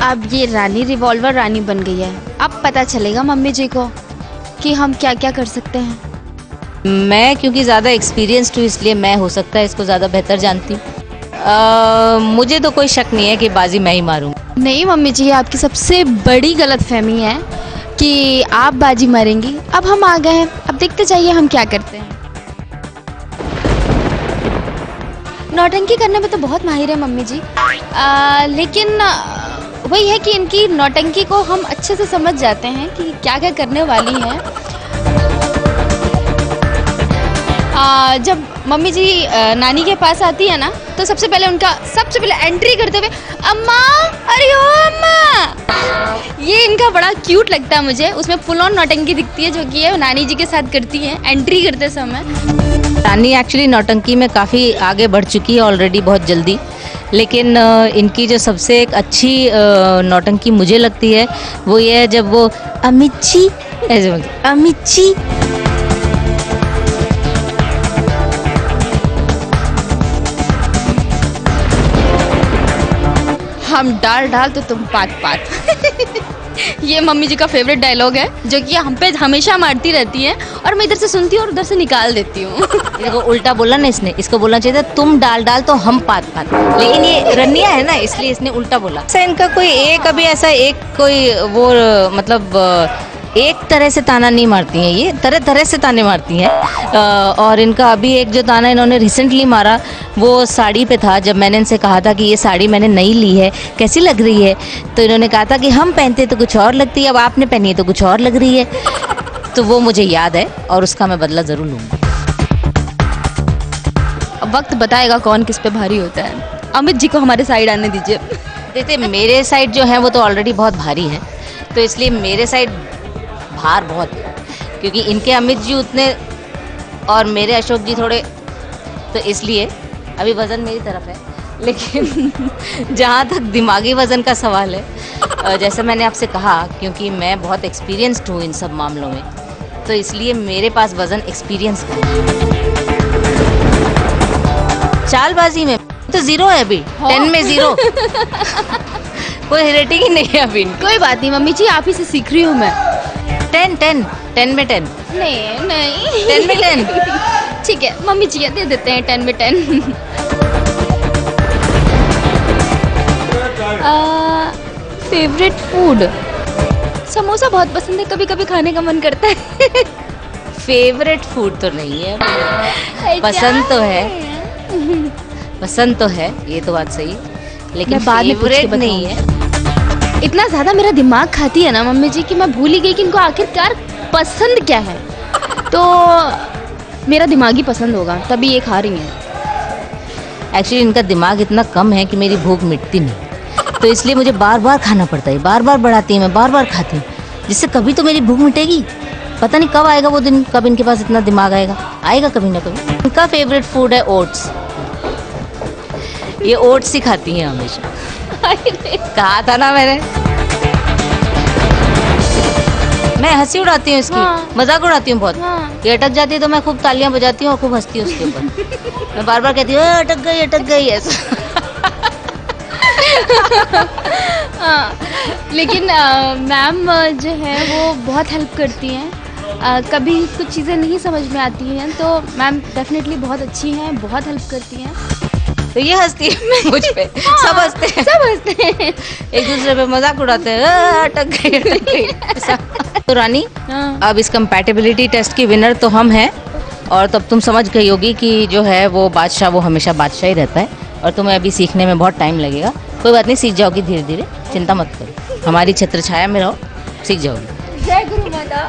अब ये रानी रिवॉल्वर रानी बन गई है। अब पता चलेगा मम्मी जी को कि हम क्या क्या कर सकते हैं। मैं क्योंकि ज़्यादा एक्सपीरियंस्ड हूँ इसलिए मैं हो सकता है इसको ज़्यादा बेहतर जानती हूँ। मुझे तो कोई शक नहीं है कि बाजी मैं ही मारूँ। नहीं मम्मी जी, ये आपकी सबसे बड़ी गलतफहमी है कि आप बाजी मारेंगी। अब हम आ गए हैं, अब देखते जाइए हम क्या करते हैं। नौटंकी करने में तो बहुत माहिर है मम्मी जी, लेकिन वही है कि इनकी नौटंकी को हम अच्छे से समझ जाते हैं कि क्या क्या करने वाली हैं। जब मम्मी जी नानी के पास आती है ना, तो सबसे पहले एंट्री करते हुए अम्मा, अरे ओ अम्मा, ये इनका बड़ा क्यूट लगता है मुझे। उसमें फुल ऑन नौटंकी दिखती है जो कि ये नानी जी के साथ करती है एंट्री करते समय। नानी एक्चुअली नौटंकी में काफ़ी आगे बढ़ चुकी है ऑलरेडी, बहुत जल्दी। लेकिन इनकी जो सबसे एक अच्छी नौटंकी मुझे लगती है वो ये है जब वो अमिची ऐसे बोलती, अमिची। हम डाल डाल तो तुम पात पात। ये मम्मी जी का फेवरेट डायलॉग है जो कि हम पे हमेशा मारती रहती है और मैं इधर से सुनती हूँ और उधर से निकाल देती हूँ। देखो उल्टा बोला ना इसने, इसको बोलना चाहिए था तुम डाल डाल तो हम पात पात, लेकिन ये रनिया है ना इसलिए इसने उल्टा बोला। ऐसा इनका कोई एक अभी ऐसा एक कोई वो मतलब एक तरह से ताना नहीं मारती हैं, ये तरह तरह से ताने मारती हैं। और इनका अभी एक जो ताना इन्होंने रिसेंटली मारा वो साड़ी पे था। जब मैंने इनसे कहा था कि ये साड़ी मैंने नई ली है, कैसी लग रही है, तो इन्होंने कहा था कि हम पहनते तो कुछ और लगती है, अब आपने पहनी है तो कुछ और लग रही है। तो वो मुझे याद है और उसका मैं बदला ज़रूर लूँगी। अब वक्त बताएगा कौन किस पे भारी होता है। अमित जी को हमारे साइड आने दीजिए। देखते मेरे साइड जो है वो तो ऑलरेडी बहुत भारी है, तो इसलिए मेरे साइड भार बहुत है, क्योंकि इनके अमित जी उतने और मेरे अशोक जी थोड़े, तो इसलिए अभी वज़न मेरी तरफ है। लेकिन जहाँ तक दिमागी वज़न का सवाल है, जैसा मैंने आपसे कहा, क्योंकि मैं बहुत एक्सपीरियंस्ड हूँ इन सब मामलों में, तो इसलिए मेरे पास वज़न एक्सपीरियंस का है। चालबाजी में तो 0 है अभी, 10 में 0। कोई रेटिंग ही नहीं है अभी। कोई बात नहीं मम्मी जी, आप ही से सीख रही हूँ मैं। 10 में 10। नहीं 10 में 10। ठीक है मम्मी जी, दे देते हैं 10 में 10। फेवरेट फूड, समोसा बहुत पसंद है, कभी कभी खाने का मन करता है। फेवरेट फूड तो नहीं है, पसंद तो है, पसंद तो है, ये तो बात सही, लेकिन फेवरेट नहीं है। इतना ज़्यादा मेरा दिमाग खाती है ना मम्मी जी कि मैं भूल ही गई कि इनको आखिरकार पसंद क्या है। तो मेरा दिमाग ही पसंद होगा, तभी ये खा रही हैं। एक्चुअली इनका दिमाग इतना कम है कि मेरी भूख मिटती नहीं, तो इसलिए मुझे बार बार खाना पड़ता है, बार बार बढ़ाती है, मैं बार बार खाती हूँ, जिससे कभी तो मेरी भूख मिटेगी। पता नहीं कब आएगा वो दिन, कब इनके पास इतना दिमाग आएगा कभी ना कभी। इनका फेवरेट फूड है ओट्स। ये ओट्स ही खाती हैं हमेशा। कहा था ना मैंने, मैं हंसी उड़ाती हूँ इसकी। हाँ। मजाक उड़ाती हूँ बहुत। हाँ। ये अटक जाती है तो मैं खूब तालियां बजाती हूँ और खूब हंसती हूँ उसके ऊपर। मैं बार बार कहती हूँ अटक गई ऐसा। लेकिन मैम जो है वो बहुत हेल्प करती हैं। कभी कुछ चीज़ें नहीं समझ में आती हैं तो मैम डेफिनेटली बहुत अच्छी हैं, बहुत हेल्प करती हैं। तो ये हंसती है मुझ पे। सब हंसते हैं एक दूसरे पे मजाक उड़ाते हैं, अटक गई। तो रानी, अब इस कंपैटिबिलिटी टेस्ट की विनर तो हम हैं, और तब तुम समझ गई होगी कि जो है वो बादशाह वो हमेशा बादशाह ही रहता है, और तुम्हें अभी सीखने में बहुत टाइम लगेगा। कोई बात नहीं, सीख जाओगी धीरे धीरे, चिंता मत करो, हमारी छत्र छाया में रहो, सीख जाओगी। जय गुरु माता।